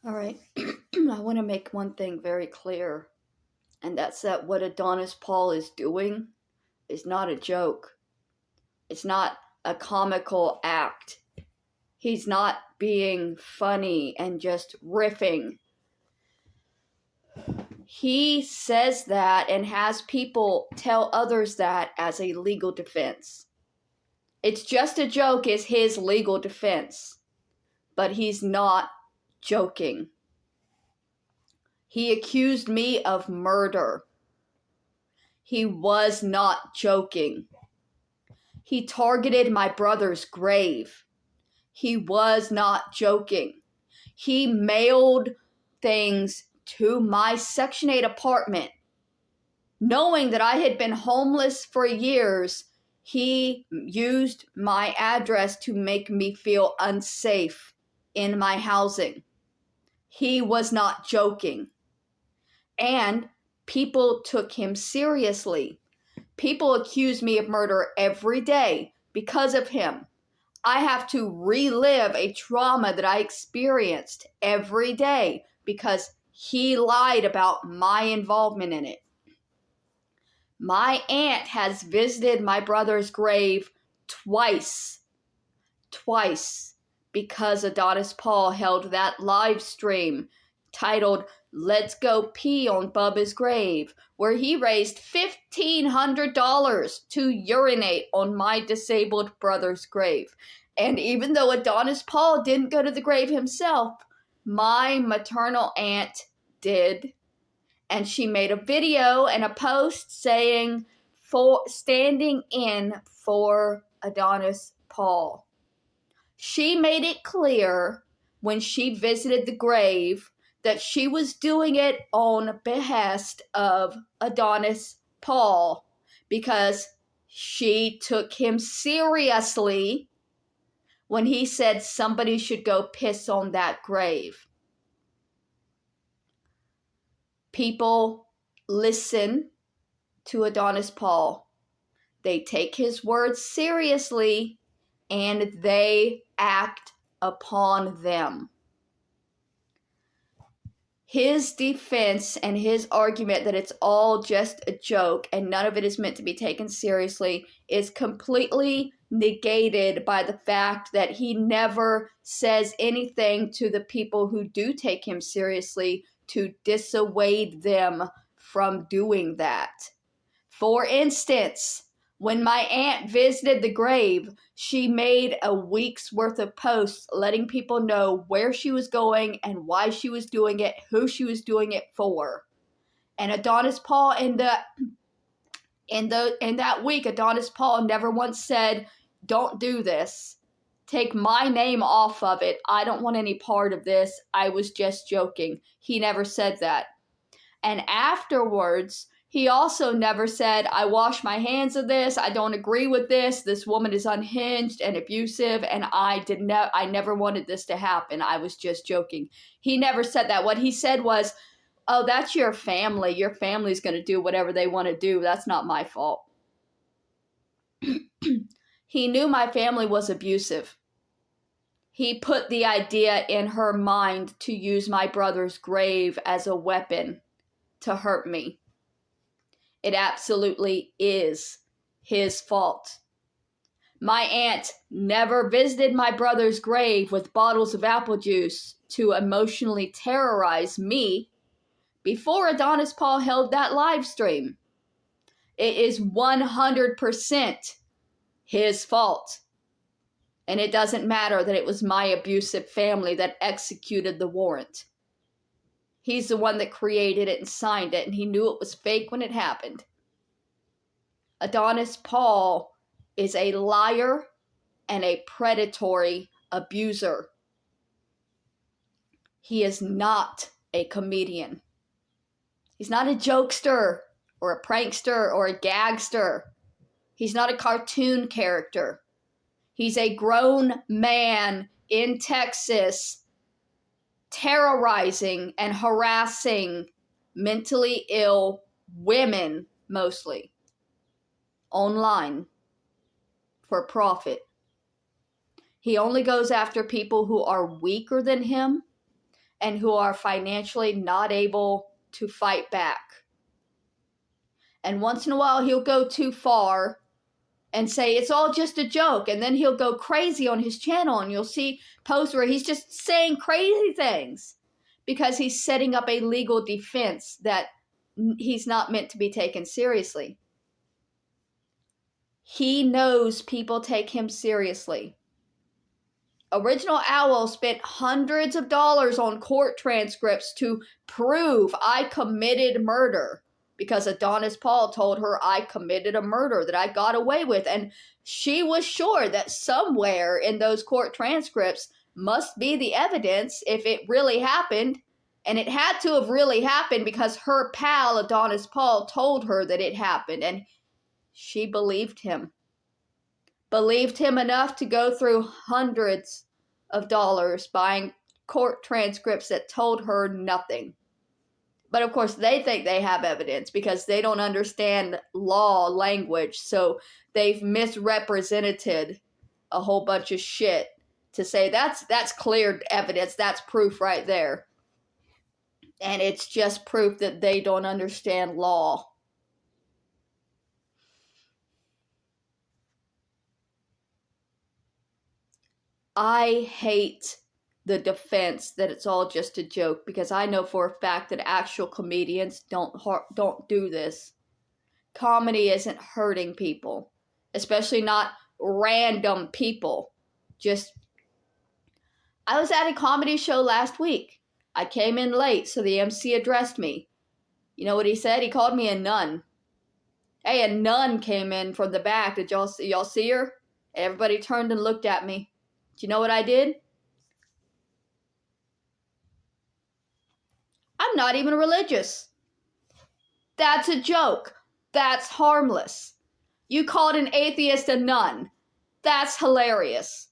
All right. I want to make one thing very clear, and that's that what Adonis Paul is doing is not a joke. It's not a comical act. He's not being funny and just riffing. He says that and has people tell others that as a legal defense. It's just a joke is his legal defense, but he's not joking. He accused me of murder. He was not joking. He targeted my brother's grave. He was not joking. He mailed things to my Section 8 apartment. Knowing that I had been homeless for years, he used my address to make me feel unsafe in my housing. He was not joking. And people took him seriously. People accuse me of murder every day because of him. I have to relive a trauma that I experienced every day because he lied about my involvement in it. My aunt has visited my brother's grave twice, because Adonis Paul held that live stream titled Let's Go Pee on Bubba's Grave, where he raised $1,500 to urinate on my disabled brother's grave. And even though Adonis Paul didn't go to the grave himself, my maternal aunt did. And she made a video and a post saying, for standing in for Adonis Paul. She made it clear when she visited the grave that she was doing it on behest of Adonis Paul because she took him seriously when he said somebody should go piss on that grave. People listen to Adonis Paul. They take his words seriously and they act upon them. His defense and his argument that it's all just a joke and none of it is meant to be taken seriously is completely negated by the fact that he never says anything to the people who do take him seriously to dissuade them from doing that. For instance, when my aunt visited the grave, she made a week's worth of posts letting people know where she was going and why she was doing it, who she was doing it for. And Adonis Paul in that week, Adonis Paul never once said, "Don't do this. Take my name off of it. I don't want any part of this. I was just joking." He never said that. And afterwards, he also never said, "I wash my hands of this. I don't agree with this. This woman is unhinged and abusive, and I never wanted this to happen. I was just joking." He never said that. What he said was, "Oh, that's your family. Your family's going to do whatever they want to do. That's not my fault." He knew my family was abusive. He put the idea in her mind to use my brother's grave as a weapon to hurt me. It absolutely is his fault. My aunt never visited my brother's grave with bottles of apple juice to emotionally terrorize me before Adonis Paul held that live stream. It is 100% his fault. And it doesn't matter that it was my abusive family that executed the warrant. He's the one that created it and signed it, and he knew it was fake when it happened. Adonis Paul is a liar and a predatory abuser. He is not a comedian. He's not a jokester or a prankster or a gagster. He's not a cartoon character. He's a grown man in Texas terrorizing and harassing mentally ill women, mostly, online for profit. He only goes after people who are weaker than him and who are financially not able to fight back. And once in a while, he'll go too far and say it's all just a joke. And then he'll go crazy on his channel, and you'll see posts where he's just saying crazy things because he's setting up a legal defense that he's not meant to be taken seriously. He knows people take him seriously. Original Owl spent hundreds of dollars on court transcripts to prove I committed murder, because Adonis Paul told her I committed a murder that I got away with. And she was sure that somewhere in those court transcripts must be the evidence if it really happened. And it had to have really happened because her pal Adonis Paul told her that it happened. And she believed him. Believed him enough to go through hundreds of dollars buying court transcripts that told her nothing. But of course, they think they have evidence because they don't understand law language. So they've misrepresented a whole bunch of shit to say that's clear evidence. That's proof right there. And it's just proof that they don't understand law. I hate the defense that it's all just a joke, because I know for a fact that actual comedians don't do this. Comedy isn't hurting people, especially not random people. I was at a comedy show last week. I came in late, so the MC addressed me. You know what he said? He called me a nun. Hey, a nun came in from the back. Did y'all see her? Everybody turned and looked at me. Do you know what I did? I'm not even religious. That's a joke. That's harmless. You called an atheist a nun. That's hilarious.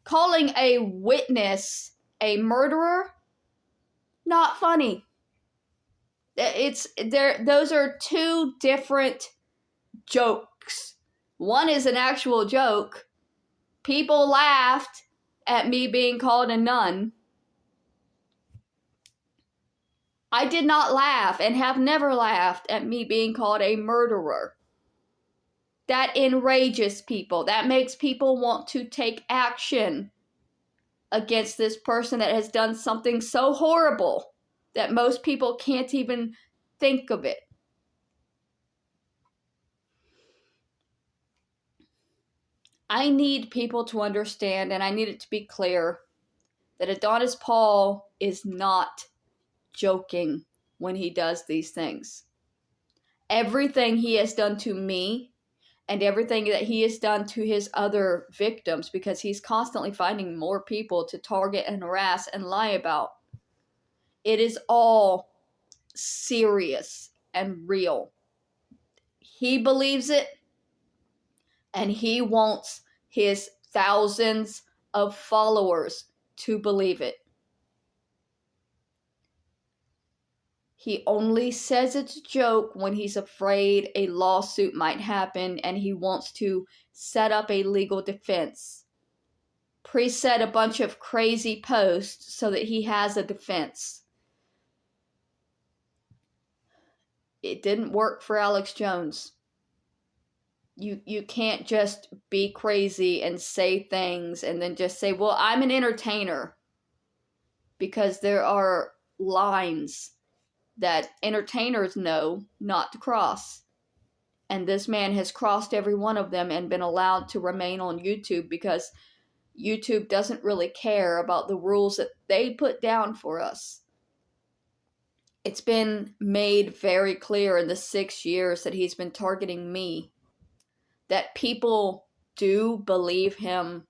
Calling a witness a murderer? Not funny. Those are two different jokes. One is an actual joke. People laughed at me being called a nun. I did not laugh and have never laughed at me being called a murderer. That enrages people. That makes people want to take action against this person that has done something so horrible that most people can't even think of it. I need people to understand, and I need it to be clear, that Adonis Paul is not joking when he does these things. Everything he has done to me and everything that he has done to his other victims, because he's constantly finding more people to target and harass and lie about, it is all serious and real. He believes it, and he wants his thousands of followers to believe it. He only says it's a joke when he's afraid a lawsuit might happen and he wants to set up a legal defense. Preset a bunch of crazy posts so that he has a defense. It didn't work for Alex Jones. You can't just be crazy and say things and then just say, well, I'm an entertainer. Because there are lines that entertainers know not to cross. And this man has crossed every one of them and been allowed to remain on YouTube because YouTube doesn't really care about the rules that they put down for us. It's been made very clear in the 6 years that he's been targeting me that people do believe him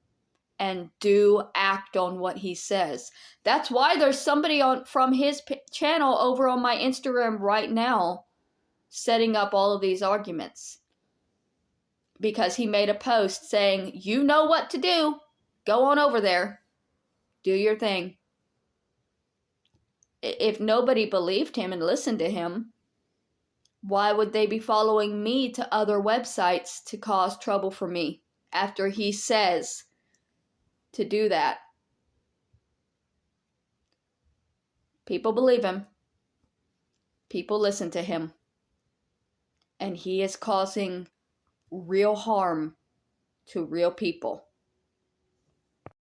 and do act on what he says. That's why there's somebody from his channel over on my Instagram right now setting up all of these arguments. Because he made a post saying, you know what to do. Go on over there. Do your thing. If nobody believed him and listened to him, why would they be following me to other websites to cause trouble for me after he says to do that? People believe him. People listen to him. And he is causing real harm to real people.